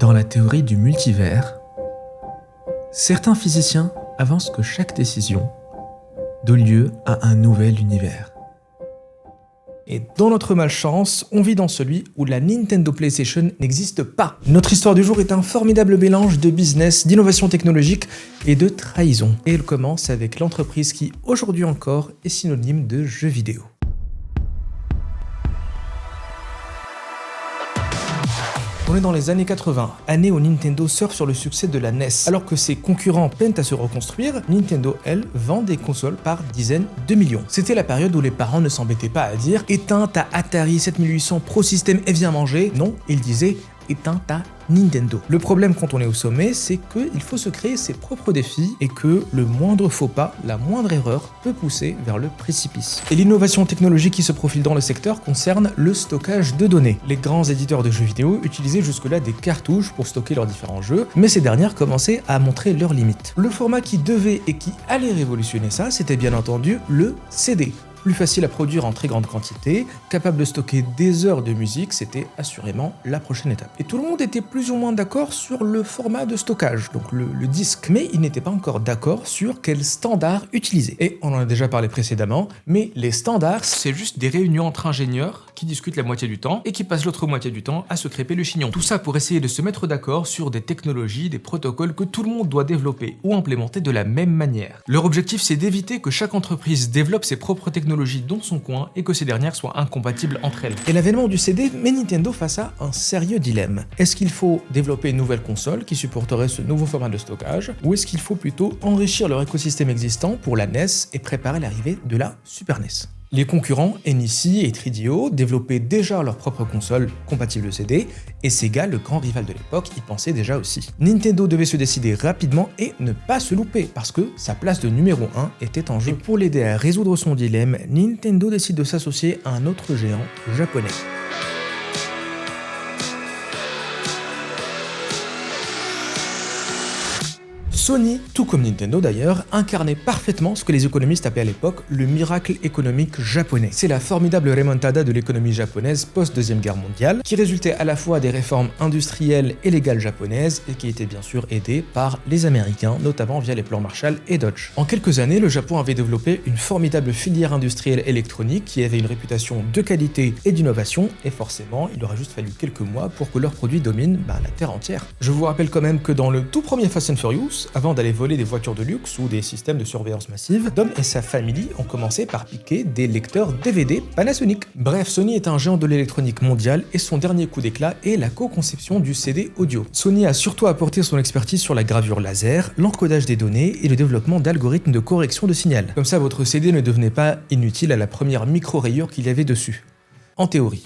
Dans la théorie du multivers, certains physiciens avancent que chaque décision donne lieu à un nouvel univers. Et dans notre malchance, on vit dans celui où la Nintendo PlayStation n'existe pas. Notre histoire du jour est un formidable mélange de business, d'innovation technologique et de trahison. Et elle commence avec l'entreprise qui, aujourd'hui encore, est synonyme de jeux vidéo. On est dans les années 80, année où Nintendo surfe sur le succès de la NES. Alors que ses concurrents peinent à se reconstruire, Nintendo, elle, vend des consoles par dizaines de millions. C'était la période où les parents ne s'embêtaient pas à dire « Éteins ta Atari 7800 Pro System et viens manger ». Non, ils disaient « Éteins ta Nintendo ». Le problème quand on est au sommet, c'est qu'il faut se créer ses propres défis et que le moindre faux pas, la moindre erreur peut pousser vers le précipice. Et l'innovation technologique qui se profile dans le secteur concerne le stockage de données. Les grands éditeurs de jeux vidéo utilisaient jusque-là des cartouches pour stocker leurs différents jeux, mais ces dernières commençaient à montrer leurs limites. Le format qui devait et qui allait révolutionner ça, c'était bien entendu le CD. Plus facile à produire en très grande quantité, capable de stocker des heures de musique, c'était assurément la prochaine étape. Et tout le monde était plus ou moins d'accord sur le format de stockage, donc le disque, mais il n'était pas encore d'accord sur quel standard utiliser. Et on en a déjà parlé précédemment, mais les standards, c'est juste des réunions entre ingénieurs qui discutent la moitié du temps et qui passent l'autre moitié du temps à se crêper le chignon. Tout ça pour essayer de se mettre d'accord sur des technologies, des protocoles que tout le monde doit développer ou implémenter de la même manière. Leur objectif, c'est d'éviter que chaque entreprise développe ses propres technologies dans son coin et que ces dernières soient incompatibles entre elles. Et l'avènement du CD met Nintendo face à un sérieux dilemme. Est-ce qu'il faut développer une nouvelle console qui supporterait ce nouveau format de stockage, ou est-ce qu'il faut plutôt enrichir leur écosystème existant pour la NES et préparer l'arrivée de la Super NES ? Les concurrents NEC et 3DO développaient déjà leur propre console compatible CD, et Sega, le grand rival de l'époque, y pensait déjà aussi. Nintendo devait se décider rapidement et ne pas se louper, parce que sa place de numéro 1 était en jeu. Et pour l'aider à résoudre son dilemme, Nintendo décide de s'associer à un autre géant japonais. Sony, tout comme Nintendo d'ailleurs, incarnait parfaitement ce que les économistes appelaient à l'époque le miracle économique japonais. C'est la formidable remontada de l'économie japonaise post-Deuxième Guerre mondiale, qui résultait à la fois des réformes industrielles et légales japonaises, et qui était bien sûr aidée par les Américains, notamment via les plans Marshall et Dodge. En quelques années, le Japon avait développé une formidable filière industrielle électronique qui avait une réputation de qualité et d'innovation, et forcément, il aura juste fallu quelques mois pour que leurs produits dominent la terre entière. Je vous rappelle quand même que dans le tout premier Fast and Furious, avant d'aller voler des voitures de luxe ou des systèmes de surveillance massive, Dom et sa famille ont commencé par piquer des lecteurs DVD Panasonic. Bref, Sony est un géant de l'électronique mondiale et son dernier coup d'éclat est la co-conception du CD audio. Sony a surtout apporté son expertise sur la gravure laser, l'encodage des données et le développement d'algorithmes de correction de signal. Comme ça, votre CD ne devenait pas inutile à la première micro-rayure qu'il y avait dessus. En théorie.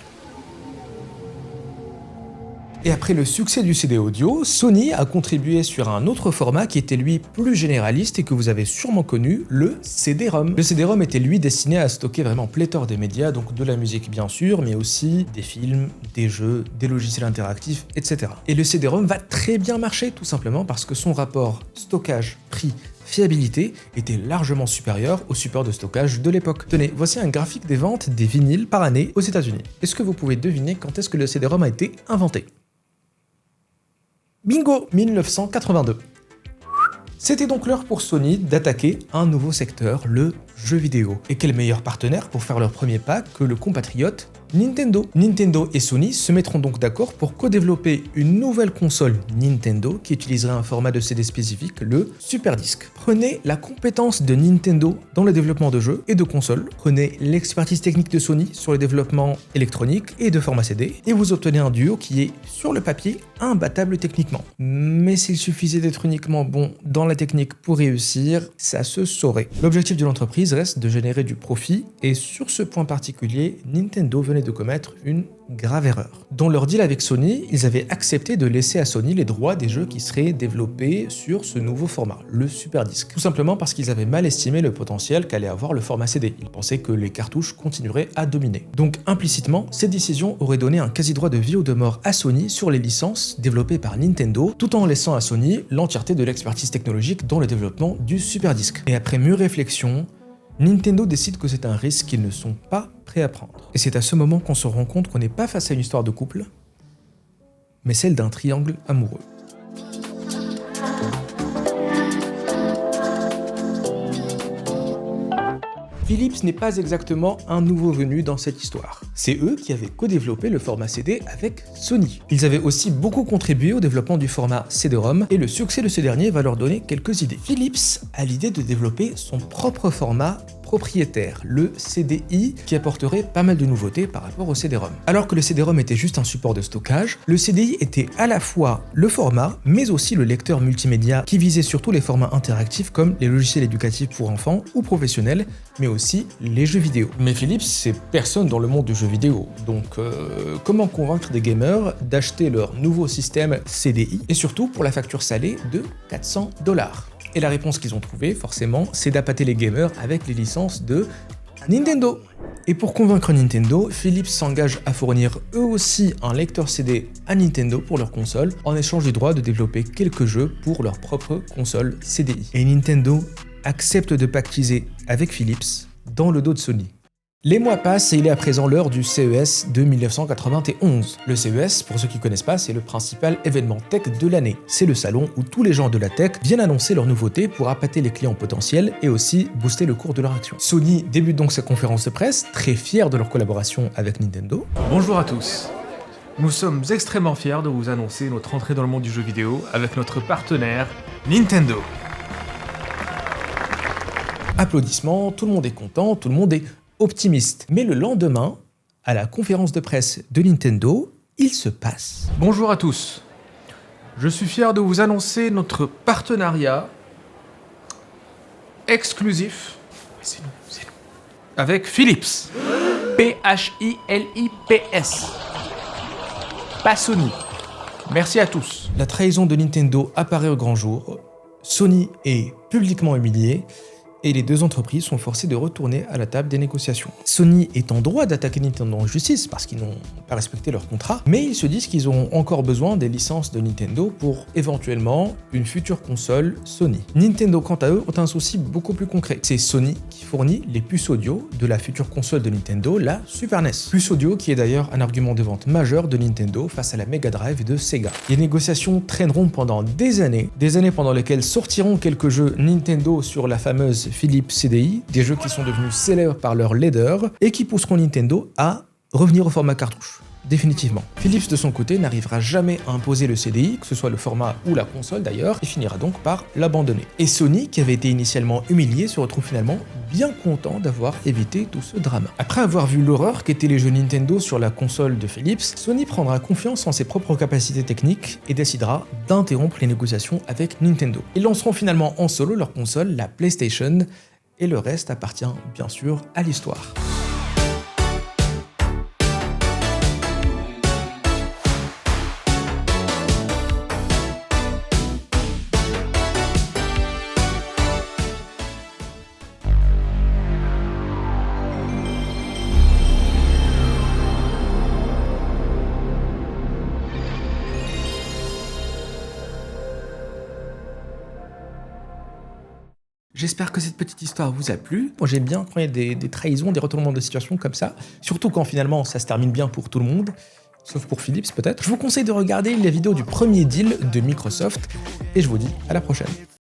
Et après le succès du CD audio, Sony a contribué sur un autre format qui était lui plus généraliste et que vous avez sûrement connu, le CD-ROM. Le CD-ROM était lui destiné à stocker vraiment pléthore des médias, donc de la musique bien sûr, mais aussi des films, des jeux, des logiciels interactifs, etc. Et le CD-ROM va très bien marcher tout simplement parce que son rapport stockage-prix fiabilité était largement supérieur au support de stockage de l'époque. Tenez, voici un graphique des ventes des vinyles par année aux États-Unis. Est-ce que vous pouvez deviner quand est-ce que le CD-ROM a été inventé ? Bingo, 1982. C'était donc l'heure pour Sony d'attaquer un nouveau secteur, le jeu vidéo. Et quel meilleur partenaire pour faire leur premier pas que le compatriote Nintendo. Nintendo et Sony se mettront donc d'accord pour co-développer une nouvelle console Nintendo qui utiliserait un format de CD spécifique, le Super Disc. Prenez la compétence de Nintendo dans le développement de jeux et de consoles, prenez l'expertise technique de Sony sur le développement électronique et de format CD, et vous obtenez un duo qui est, sur le papier, imbattable techniquement. Mais s'il suffisait d'être uniquement bon dans la technique pour réussir, ça se saurait. L'objectif de l'entreprise reste de générer du profit, et sur ce point particulier, Nintendo venait de commettre une grave erreur. Dans leur deal avec Sony, ils avaient accepté de laisser à Sony les droits des jeux qui seraient développés sur ce nouveau format, le Super Disc. Tout simplement parce qu'ils avaient mal estimé le potentiel qu'allait avoir le format CD. Ils pensaient que les cartouches continueraient à dominer. Donc implicitement, cette décision aurait donné un quasi-droit de vie ou de mort à Sony sur les licences développées par Nintendo, tout en laissant à Sony l'entièreté de l'expertise technologique dans le développement du Super Disc. Et après mûre réflexion, Nintendo décide que c'est un risque qu'ils ne sont pas prêts à prendre. Et c'est à ce moment qu'on se rend compte qu'on n'est pas face à une histoire de couple, mais celle d'un triangle amoureux. Philips n'est pas exactement un nouveau venu dans cette histoire. C'est eux qui avaient co-développé le format CD avec Sony. Ils avaient aussi beaucoup contribué au développement du format CD-ROM, et le succès de ce dernier va leur donner quelques idées. Philips a l'idée de développer son propre format propriétaire, le CDI, qui apporterait pas mal de nouveautés par rapport au CD-ROM. Alors que le CD-ROM était juste un support de stockage, le CDI était à la fois le format, mais aussi le lecteur multimédia qui visait surtout les formats interactifs comme les logiciels éducatifs pour enfants ou professionnels, mais aussi les jeux vidéo. Mais Philips, c'est personne dans le monde du jeu vidéo, donc comment convaincre des gamers d'acheter leur nouveau système CDI, et surtout pour la facture salée de 400 $? Et la réponse qu'ils ont trouvée, forcément, c'est d'appâter les gamers avec les licences de Nintendo. Et pour convaincre Nintendo, Philips s'engage à fournir eux aussi un lecteur CD à Nintendo pour leur console, en échange du droit de développer quelques jeux pour leur propre console CDI. Et Nintendo accepte de pactiser avec Philips dans le dos de Sony. Les mois passent et il est à présent l'heure du CES de 1991. Le CES, pour ceux qui connaissent pas, c'est le principal événement tech de l'année. C'est le salon où tous les gens de la tech viennent annoncer leurs nouveautés pour appâter les clients potentiels et aussi booster le cours de leur action. Sony débute donc sa conférence de presse, très fier de leur collaboration avec Nintendo. Bonjour à tous. Nous sommes extrêmement fiers de vous annoncer notre entrée dans le monde du jeu vidéo avec notre partenaire Nintendo. Applaudissements, tout le monde est content, tout le monde est optimiste. Mais le lendemain, à la conférence de presse de Nintendo, il se passe. Bonjour à tous. Je suis fier de vous annoncer notre partenariat exclusif avec Philips. P-H-I-L-I-P-S. Pas Sony. Merci à tous. La trahison de Nintendo apparaît au grand jour. Sony est publiquement humilié. Et les deux entreprises sont forcées de retourner à la table des négociations. Sony est en droit d'attaquer Nintendo en justice parce qu'ils n'ont pas respecté leur contrat, mais ils se disent qu'ils ont encore besoin des licences de Nintendo pour éventuellement une future console Sony. Nintendo, quant à eux, ont un souci beaucoup plus concret. C'est Sony qui fournit les puces audio de la future console de Nintendo, la Super NES. Puce audio qui est d'ailleurs un argument de vente majeur de Nintendo face à la Mega Drive de Sega. Les négociations traîneront pendant des années pendant lesquelles sortiront quelques jeux Nintendo sur la fameuse Philips CDI, des jeux qui sont devenus célèbres par leur laideur et qui pousseront Nintendo à revenir au format cartouche. Définitivement. Philips de son côté n'arrivera jamais à imposer le CDI, que ce soit le format ou la console d'ailleurs, et finira donc par l'abandonner. Et Sony, qui avait été initialement humilié, se retrouve finalement bien content d'avoir évité tout ce drama. Après avoir vu l'horreur qu'étaient les jeux Nintendo sur la console de Philips, Sony prendra confiance en ses propres capacités techniques et décidera d'interrompre les négociations avec Nintendo. Ils lanceront finalement en solo leur console, la PlayStation, et le reste appartient bien sûr à l'histoire. J'espère que cette petite histoire vous a plu. Moi j'aime bien quand il y a des trahisons, des retournements de situation comme ça, surtout quand finalement ça se termine bien pour tout le monde, sauf pour Philips peut-être. Je vous conseille de regarder la vidéo du premier deal de Microsoft, et je vous dis à la prochaine.